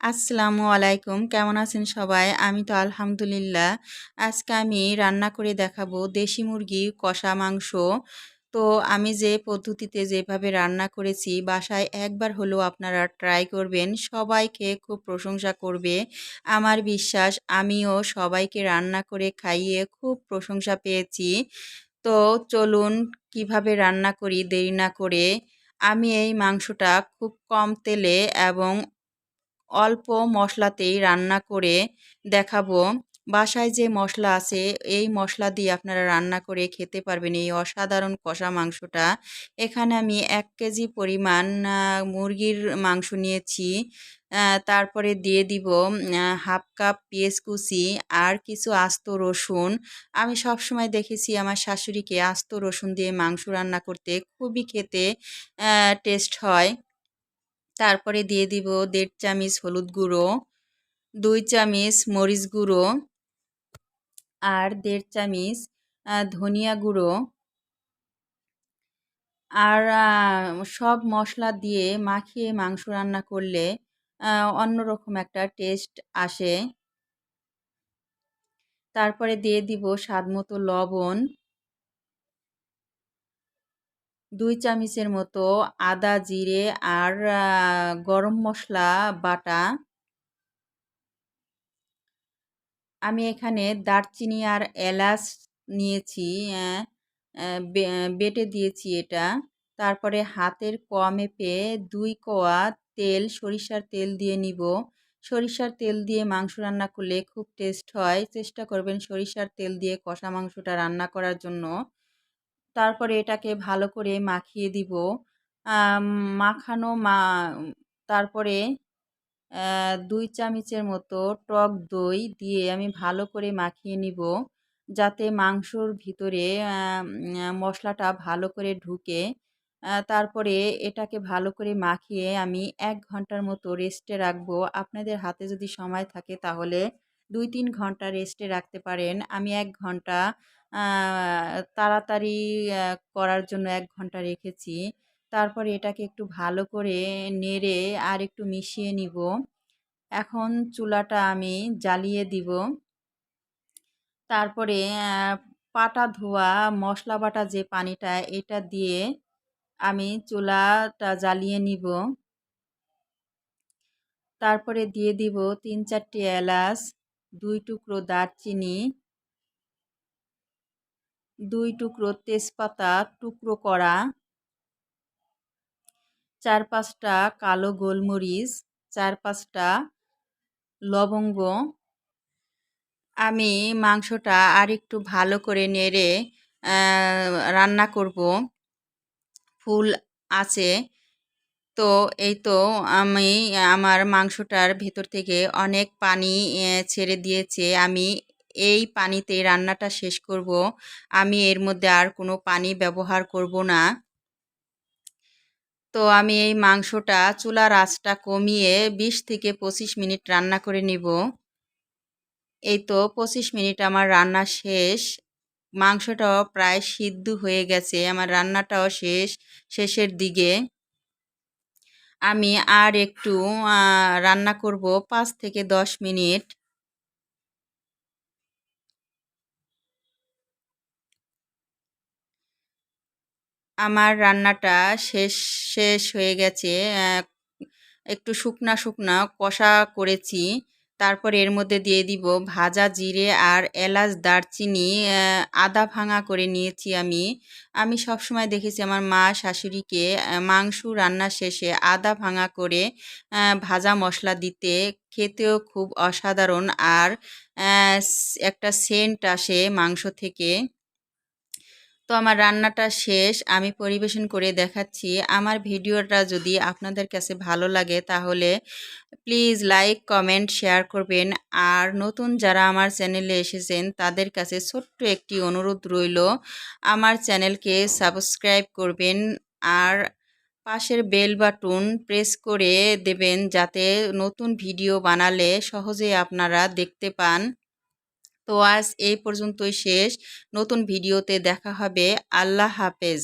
আসসালামু আলাইকুম। কেমন আছেন সবাই? আমি তো আলহামদুলিল্লাহ। আজকে আমি রান্না করে দেখাবো দেশি মুরগি কষা মাংস। তো আমি যে পদ্ধতিতে যেভাবে রান্না করেছি বাসায় একবার হলেও আপনারা ট্রাই করবেন। সবাই খেয়ে খুব প্রশংসা করবে। আমার বিশ্বাস আমিও সবাইকে রান্না করে খাইয়ে খুব প্রশংসা পেয়েছি। তো চলুন কিভাবে রান্না করি দেরি না করে। আমি এই মাংসটা খুব কম তেলে এবং অল্প মশলাতেই রান্না করে দেখাবো। বাসায় যে মশলা আছে এই মশলা দিয়ে আপনারা রান্না করে খেতে পারবেন এই অসাধারণ কষা মাংসটা। এখানে আমি ১ কেজি পরিমাণ মুরগির মাংস নিয়েছি। তারপরে দিয়ে দিব ১/২ কাপ পেঁয়াজ কুচি আর কিছু আস্ত রসুন। আমি সবসময় দেখেছি আমার শাশুড়িকে আস্ত রসুন দিয়ে মাংস রান্না করতে খুবই খেতে টেস্ট হয়। তারপরে দিয়ে দিব ১.৫ চামচ হলুদ গুঁড়ো, ২ চামচ মরিচ গুঁড়ো আর ১.৫ চামচ ধনিয়া গুঁড়ো। আর সব মশলা দিয়ে মাখিয়ে মাংস রান্না করলে অন্যরকম একটা টেস্ট আসে। তারপরে দিয়ে দিব স্বাদমতো লবণ, ২ চামচের মতো আদা, জিরে আর গরম মসলা বাটা। আমি এখানে দারচিনি আর এলাচ নিয়েছি, বেটে দিয়েছি এটা। তারপরে হাতের কোয়া মেপে ২ কোয়া তেল, সরিষার তেল দিয়ে নিব। সরিষার তেল দিয়ে মাংস রান্না করলে খুব টেস্ট হয়। চেষ্টা করবেন সরিষার তেল দিয়ে কষা মাংসটা রান্না করার জন্য। তারপরে এটাকে ভালো করে মাখিয়ে দিব। আম মাখানো মা তারপরে ২ চামচের মতো টক দই দিয়ে আমি ভালো করে মাখিয়ে নিব, যাতে মাংসর ভিতরে মশলাটা ভালো করে ঢুকে। তারপরে এটাকে ভালো করে মাখিয়ে আমি ১ ঘন্টার মতো রেস্টে রাখবো। আপনাদের হাতে যদি সময় থাকে তাহলে ২-৩ ঘন্টা রেস্টে রাখতে পারেন। আমি ১ ঘন্টা আ তাড়াতাড়ি করার জন্য ১ ঘন্টা রেখেছি। তারপরে এটাকে একটু ভালো করে নেড়ে আর একটু মিশিয়ে নিব। এখন চুলাটা আমি জ্বালিয়ে দিব। তারপরে পাটা ধোয়া মশলা বাটা যে পানিটা এটা দিয়ে আমি চুলাটা জ্বালিয়ে নিব। তারপরে দিয়ে দিব ৩-৪টি এলাচ, ২ টুকরো দারচিনি, ২ টুকরো তেজপাতা টুকরো করা, ৪-৫টা কালো গোলমরিচ, ৪-৫টা লবঙ্গ। আমি মাংসটা আরেকটু ভালো করে নেড়ে রান্না করব ফুল আঁচে। তো এই তো আমি আমার মাংসটার ভেতর থেকে অনেক পানি ছেড়ে দিয়েছে। আমি এই পানিতেই রান্নাটা শেষ করব। আমি এর মধ্যে আর কোনো পানি ব্যবহার করব না। তো আমি এই মাংসটা চুলার আঁচটা কমিয়ে ২০ থেকে ২৫ মিনিট রান্না করে নিব। এই তো ২৫ মিনিট আমার রান্না শেষ। মাংসটাও প্রায় সিদ্ধ হয়ে গেছে। আমার রান্নাটাও শেষের দিকে। আমি আর একটু রান্না করব ৫ থেকে ১০ মিনিট। আমার রান্নাটা শেষ হয়ে গেছে। একটু শুকনা কষা করেছি। তারপর এর মধ্যে দিয়ে দিব ভাজা জিরে আর এলাচ, দারচিনি আদা ভাঙা করে নিয়েছি আমি। আমি সবসময় দেখেছি আমার মা শাশুড়িকে মাংস রান্নার শেষে আদা ভাঙা করে ভাজা মশলা দিতে। খেতেও খুব অসাধারণ আর একটা সেন্ট আসে মাংস থেকে। তো আমার রান্নাটা শেষ। আমি পরিবেশন করে দেখাচ্ছি। আমার ভিডিওটা যদি আপনাদের কাছে ভালো লাগে তাহলে প্লিজ লাইক, কমেন্ট, শেয়ার করবেন। আর নতুন যারা আমার চ্যানেলে এসেছেন তাদের কাছে ছোট্ট একটি অনুরোধ রইল, আমার চ্যানেলকে সাবস্ক্রাইব করবেন আর পাশের বেল বাটন প্রেস করে দেবেন, যাতে নতুন ভিডিও বানালে সহজেই আপনারা দেখতে পান। তো আজ এই পর্যন্তই শেষ। নতুন ভিডিওতে দেখা হবে। আল্লাহ হাফেজ।